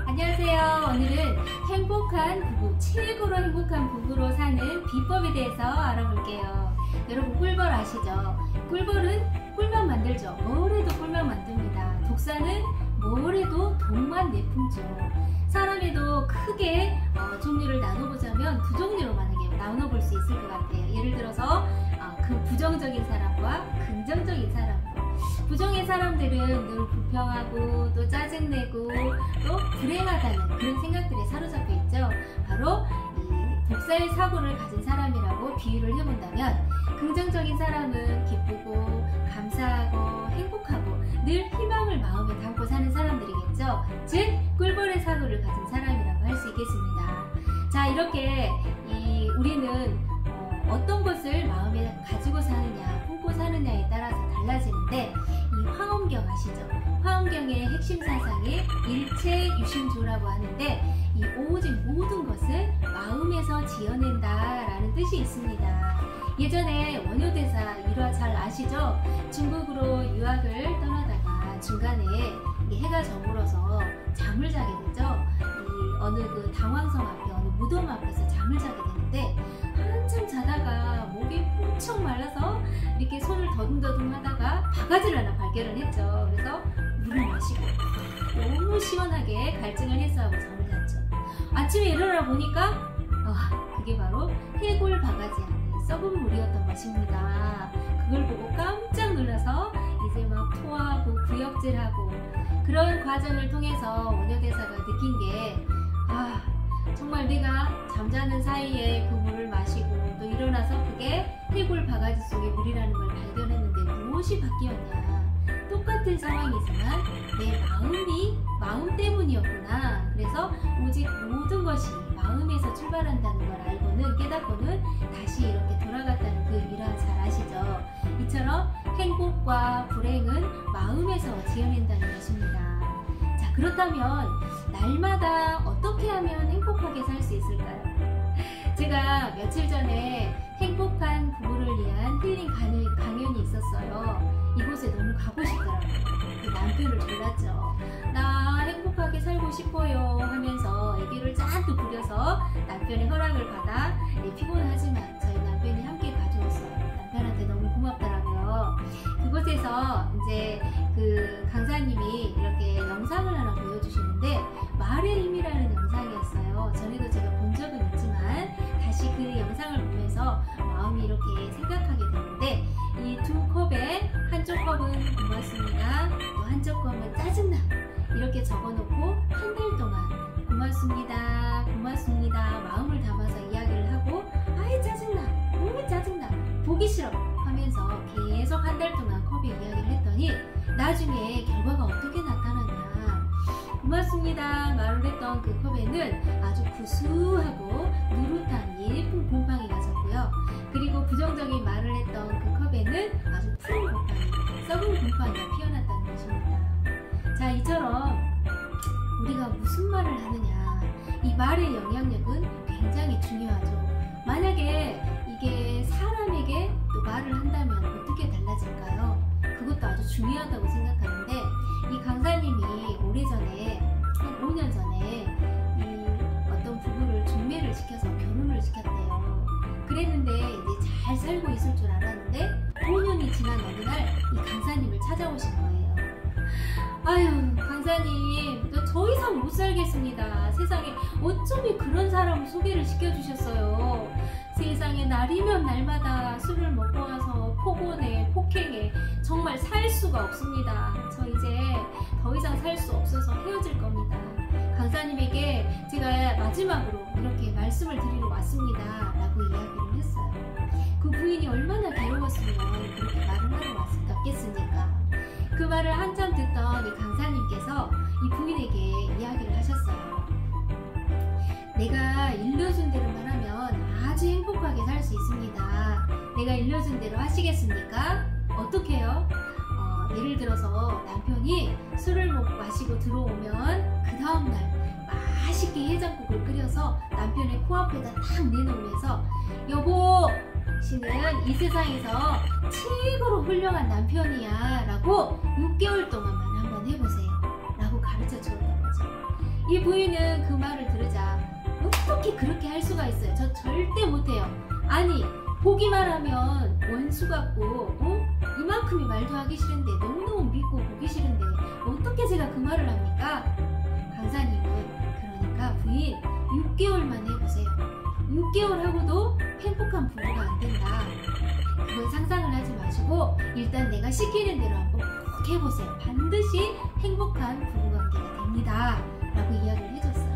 안녕하세요. 오늘은 행복한 부부, 최고로 행복한 부부로 사는 비법에 대해서 알아볼게요. 여러분 꿀벌 아시죠? 꿀벌은 꿀만 만들죠. 뭘 해도 꿀만 만듭니다. 독사는 뭘 해도 독만 내뿜죠. 사람에도 크게 종류를 나눠보자면 두 종류로 만약에 나눠볼 수 있을 것 같아요. 예를 들어서 그 부정적인 사람과 긍정적인 사람. 부정의 사람들은 늘 불평하고 또 짜증내고 또 불행하다는 그런 생각들에 사로잡혀 있죠. 바로 이 독사의 사고를 가진 사람이라고 비유를 해본다면, 긍정적인 사람은 기쁘고 감사하고 행복하고 늘 희망을 마음에 담고 사는 사람들이겠죠. 즉 꿀벌의 사고를 가진 사람이라고 할 수 있겠습니다. 자, 이렇게 우리는 어떤 것을 마음에 가지고 사느냐, 품고 사느냐에 따라서 달라지는데, 이 화엄경 아시죠? 화엄경의 핵심 사상이 일체유심조라고 하는데, 이 오직 모든 것을 마음에서 지어낸다라는 뜻이 있습니다. 예전에 원효대사 일화 잘 아시죠? 중국으로 유학을 떠나다가 중간에 해가 저물어서 잠을 자게 되죠. 어느 그 당황성 앞에, 어느 무덤 앞에서 잠을 자게 되는데, 한참 자다가 목이 엄청 말라서 이렇게 손을 더듬더듬 하다가 바가지를 하나 발견을 했죠. 그래서 물을 마시고 너무 시원하게 갈증을 해소하고 잠을 잤죠. 아침에 일어나 보니까 그게 바로 해골 바가지 안에 썩은 물이었던 것입니다. 그걸 보고 깜짝 놀라서 이제 막 토하고 구역질하고, 그런 과정을 통해서 원효대사가 느낀 게, 정말 내가 잠자는 사이에 그 물을 마시고 또 일어나서 그게 해골 바가지 속의 물이라는 걸 발견했는데 무엇이 바뀌었냐. 똑같은 상황이지만 내 마음 때문이었구나. 그래서 오직 모든 것이 마음에서 출발한다는 걸 알고는, 깨닫고는 다시 이렇게 돌아갔다는 그 일화 잘 아시죠? 이처럼 행복과 불행은 마음에서 지어낸다는 것입니다. 자, 그렇다면 날마다 어떻게 하면 행복하게 살 수 있을까요? 제가 며칠 전에 행복한 부부를 위한 힐링 강연이 있었어요. 이곳에 너무 가고 싶더라고요. 그 남편을 졸랐죠. 나 행복하게 살고 싶어요 하면서 애교를 짠뜩 부려서 남편의 허락을 받아 피곤하지만 저희 남편이 함께 가주었어요. 남편한테 너무 고맙더라고요. 그곳에서 이제 그 강사님이 이렇게 영상을 하나 보여주시는데, 말의 힘이라는 영상이었어요. 전에도 제가 본 적은 있지만 다시 그 영상을 보면서 마음이 이렇게 생각하게 되는데, 이 두 컵에 한쪽 컵은 고맙습니다, 또 한쪽 컵은 짜증나, 이렇게 적어놓고 한 달 동안 고맙습니다, 고맙습니다 마음을 담아서 이야기를 하고, 아이 짜증나, 너무 짜증나, 보기 싫어 하면서 계속 한 달 동안 컵에 이야기를 했더니 나중에 결과가 어떻게 나타나냐. 고맙습니다 말을 했던 그 컵에는 아주 구수하고 누릇한 예쁜 곰팡이가 졌고요. 그리고 부정적인 말을 했던 그 컵에는 아주 푸른 곰팡이, 썩은 곰팡이가 피어났다는 것입니다. 자, 이처럼 우리가 무슨 말을 하느냐, 이 말의 영향력은 굉장히 중요하죠. 만약에 이게 사람에게 또 말을 한다면 어떻게 달라질까요? 그것도 아주 중요하다고 생각하는데, 이 강사님이 오래전에, 한 5년 전에 이 어떤 부부를 중매를 시켜서 결혼을 시켰대요. 그랬는데 이제 잘 살고 있을 줄 알았는데 5년이 지난 어느 날 이 강사님을 찾아오신 거예요. 아유, 강사님, 저 이상 못 살겠습니다. 세상에 어쩜 그런 사람을 소개를 시켜주셨어요. 세상에 날이면 날마다 술을 먹고 와서 폭언해, 폭행해, 정말 살 수가 없습니다. 저 이제 더 이상 살 수 없어서 헤어질 겁니다. 강사님에게 제가 마지막으로 이렇게 말씀을 드리러 왔습니다 라고 이야기를 했어요. 그 부인이 얼마나 괴로웠으면 그렇게 말을 하러 왔겠습니까? 그 말을 한참 듣던 이 강사님께서 이 부인에게 이야기를 하셨어요. 내가 일러준 대로만 하면 아주 행복하게 살 수 있습니다. 내가 일러준 대로 하시겠습니까? 어떻게 해요? 예를 들어서 남편이 술을 마시고 들어오면 그 다음날 맛있게 해장국을 끓여서 남편의 코앞에다 딱 내놓으면서 여보, 당신은 이 세상에서 최고로 훌륭한 남편이야 라고 6개월 동안만 한번 해보세요 라고 가르쳐 주었던 거죠. 이 부인은 그 말을 들으자 어떻게 그렇게 할 수가 있어요? 저 절대 못해요. 아니, 보기만 하면 원수 같고 이만큼이 말도 하기 싫은데, 너무너무 믿고 보기 싫은데 어떻게 제가 그 말을 합니까? 강사님은 그러니까 부인 6개월만 해보세요. 6개월 하고도 행복한 부부가 안 된다. 그건 상상을 하지 마시고 일단 내가 시키는 대로 한번 꼭 해보세요. 반드시 행복한 부부관계가 됩니다 라고 이야기를 해줬어요.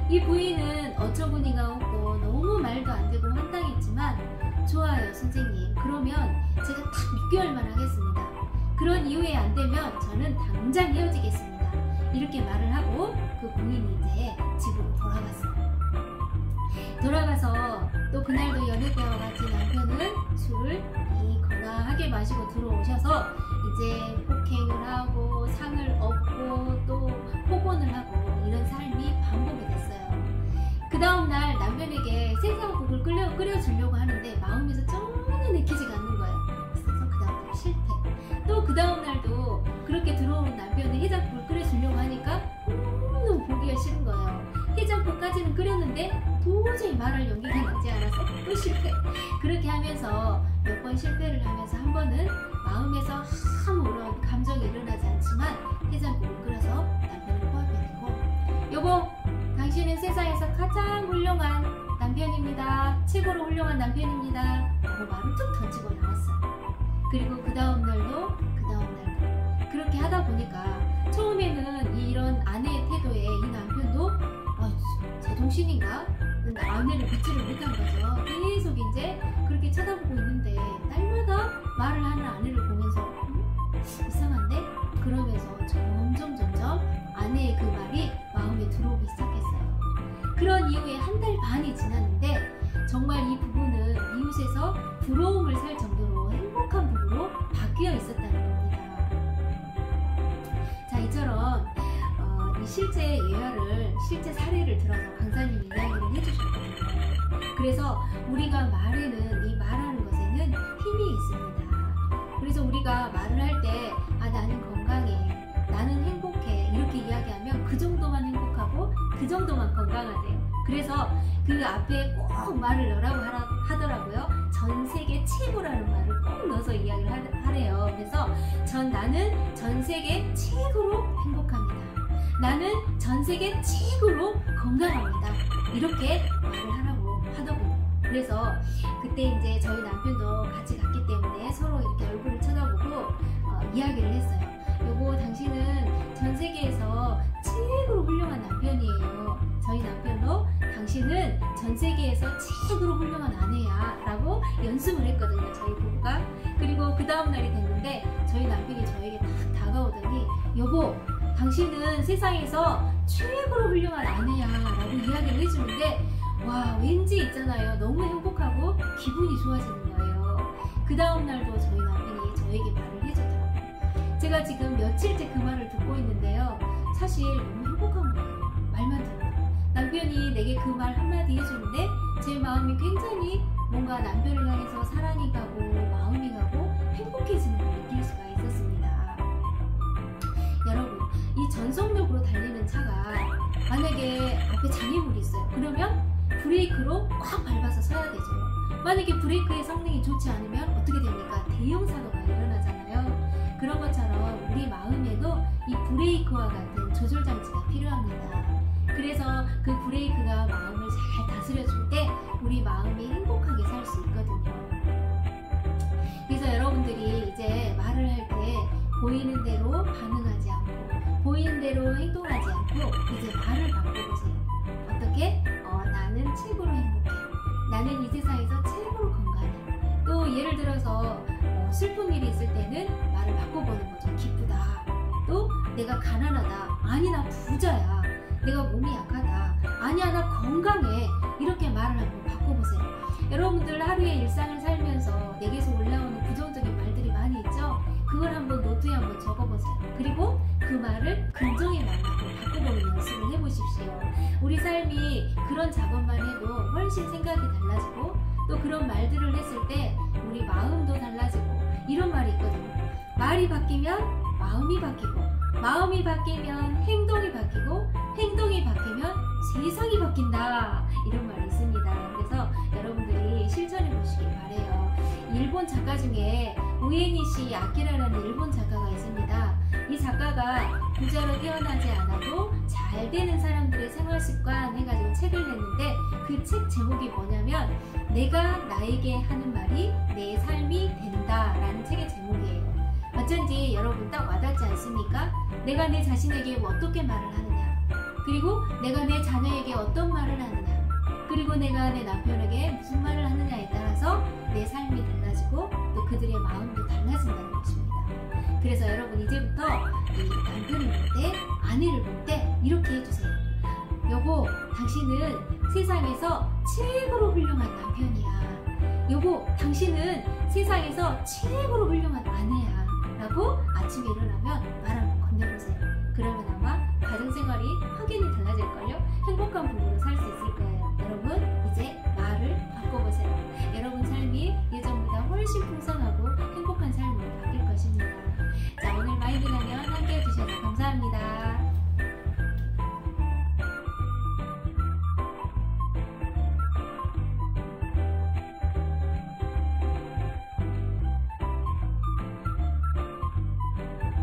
이 부인은 어처구니가 없고 너무 말도 안 되고 황당했지만, 좋아요 선생님, 그러면 제가 딱 6개월만 하겠습니다. 그런 이후에 안 되면 저는 당장 헤어지겠습니다. 이렇게 말을 하고 그 부인이 이제 집으로 돌아갔어요. 돌아가서 또 그날도 연애 때와 같이 남편은 술을 건강하게 마시고 들어오셔서 이제 폭행을 하고 상을 얻고 또 폭언을 하고 이런 삶이 반복이 됐어요. 그 다음날 남편에게 생선국을 끓여주려고 하는데 마음에서 전혀 내키지가 않는 거예요. 그래서 그 다음날 실패. 또 그 다음날도 그렇게 들어온 남편이 해장국을 끓여주려고 하니까 너무 보기가 싫은 거예요. 해장국까지는 끓였는데 도저히 말할 용기가 나지 않아서 또 실패. 그렇게 하면서 몇 번 실패를 하면서 한 번은 마음에서 아무런 감정이 일어나지 않지만 해장국을 끓여서 남편을 코앞에 대고, 여보, 당신은 세상에서 가장 훌륭한 남편입니다. 최고로 훌륭한 남편입니다 라고 말을 툭 던지고 나왔어요. 그리고 그 다음날도 그렇게 하다 보니까 처음에는 이런 아내의 태도에 이 남편도 제정신인가? 아내를 믿지를 못한 거죠. 계속 이제 그렇게 쳐다보고 있는데 날마다 말을 하는 아내를 보면서 이상한데? 그러면서 점점 아내의 그 말이 마음에 들어오기 시작했어요. 그런 이후에 한 달 반이 지났는데 정말 이 부부는 이웃에서 부러움을 살 정도로 행복한 부부로 바뀌어 있었다는 겁니다. 자, 이처럼 이 실제 예화를, 실제 사례를 들어서 강사님이 이야기를 해주셨거든요. 그래서 우리가 이 말하는 것에는 힘이 있습니다. 그래서 우리가 말을 할 때 나는 건강해, 나는 행복해 이렇게 이야기하면 그 정도만 행복하고 그 정도만 건강하대요. 그래서 그 앞에 꼭 말을 넣으라고 하더라고요. 전 세계 최고라는 말을 꼭 넣어서 이야기를 하래요. 그래서 나는 전 세계 최고로 행복합니다. 나는 전 세계 최고로 건강합니다. 이렇게 말을 하라고 하더군요. 그래서 그때 이제 저희 남편도 같이 갔기 때문에 서로 이렇게 얼굴을 쳐다보고 이야기를 했어요. 여보, 당신은 전 세계에서 최고로 훌륭한 남편이에요. 저희 남편도 당신은 전 세계에서 최고로 훌륭한 아내야 라고 연습을 했거든요, 저희 부부가. 그리고 그 다음 날이 됐는데 저희 남편이 저에게 딱 다가오더니, 여보, 당신은 세상에서 최고로 훌륭한 아내야 라고 이야기를 해주는데, 와, 왠지 있잖아요, 너무 행복하고 기분이 좋아지는 거예요. 그 다음 날도 저희 남편이 저에게 말을 해주더라고요. 제가 지금 며칠째 그 말을 듣고 있는데요, 사실 너무 행복한 거예요. 말만 들어도 남편이 내게 그 말 한마디 해주는데 제 마음이 굉장히 뭔가 남편을 향해서 사랑이 가고 마음이 가고 행복해지는 걸 느낄 수가 있었습니다. 여러분, 이 전속력으로 달리는 차가 만약에 앞에 장애물이 있어요. 그러면 브레이크로 꽉 밟아서 서야 되죠. 만약에 브레이크의 성능이 좋지 않으면 어떻게 됩니까? 대형 사고가 일어나잖아요. 그런 것처럼 우리 마음에도 이 브레이크와 같은 조절 장치가 필요합니다. 그래서 그 브레이크가 마음을 잘 다스려줄 때 우리 마음이 행복하게 살 수 있거든요. 그래서 여러분들이 이제 말을 할 때 보이는 대로 반응하지 않고 보이는 대로 행동하지 않고 이제 말을 바꿔보세요. 어떻게? 나는 최고로 행복해. 나는 이 세상에서 최고로 건강해. 또 예를 들어서 슬픈 일이 있을 때는 말을 바꿔보는 거죠. 기쁘다. 또 내가 가난하다. 아니, 나 부자야. 내가 몸이 약하다. 아니야, 나 건강해. 이렇게 말을 한번 바꿔보세요. 여러분들 하루의 일상을 살면서 내게서 올라오는 부정적인 말들이 많이 있죠? 그걸 한번 노트에 한번 적어보세요. 그리고 그 말을 긍정의 말로 바꿔보는 연습을 해보십시오. 삶이 그런 작업만 해도 훨씬 생각이 달라지고 또 그런 말들을 했을 때 우리 마음도 달라지고 이런 말이 있거든요. 말이 바뀌면 마음이 바뀌고 마음이 바뀌면 행동이 바뀌고 행동이 바뀌면 세상이 바뀐다 이런 말이 있습니다. 그래서 여러분들이 실천해 보시길 바래요. 일본 작가 중에 우에니시 아키라라는 일본 작가가 있습니다. 이 작가가 부자로 태어나지 않아도 잘 되는 사람들의 생활습관 해가지고 책을 냈는데 그 책 제목이 뭐냐면 내가 나에게 하는 말이 내 삶이 된다 라는 책의 제목이에요. 어쩐지 여러분 딱 와닿지 않습니까? 내가 내 자신에게 어떻게 말을 하느냐, 그리고 내가 내 자녀에게 어떤 말을 하느냐, 그리고 내가 내 남편에게 무슨 말을 하느냐에 따라서 내 삶이 달라지고 또 그들의 마음도 달라진다는 것입니다. 그래서 여러분 이제부터 이 남편을 볼 때, 아내를 볼 때 이렇게 해주세요. 여보, 당신은 세상에서 최고로 훌륭한 남편이야. 여보, 당신은 세상에서 최고로 훌륭한 아내야. 라고 아침에 일어나면 말 한번 건네보세요. 그러면 아마 가정생활이 확연히 달라질걸요? 행복한 부부로 살 수 있을 거예요. 여러분, 이제 말을 바꿔보세요. 여러분 삶이 예전보다 훨씬 풍성해졌습니다.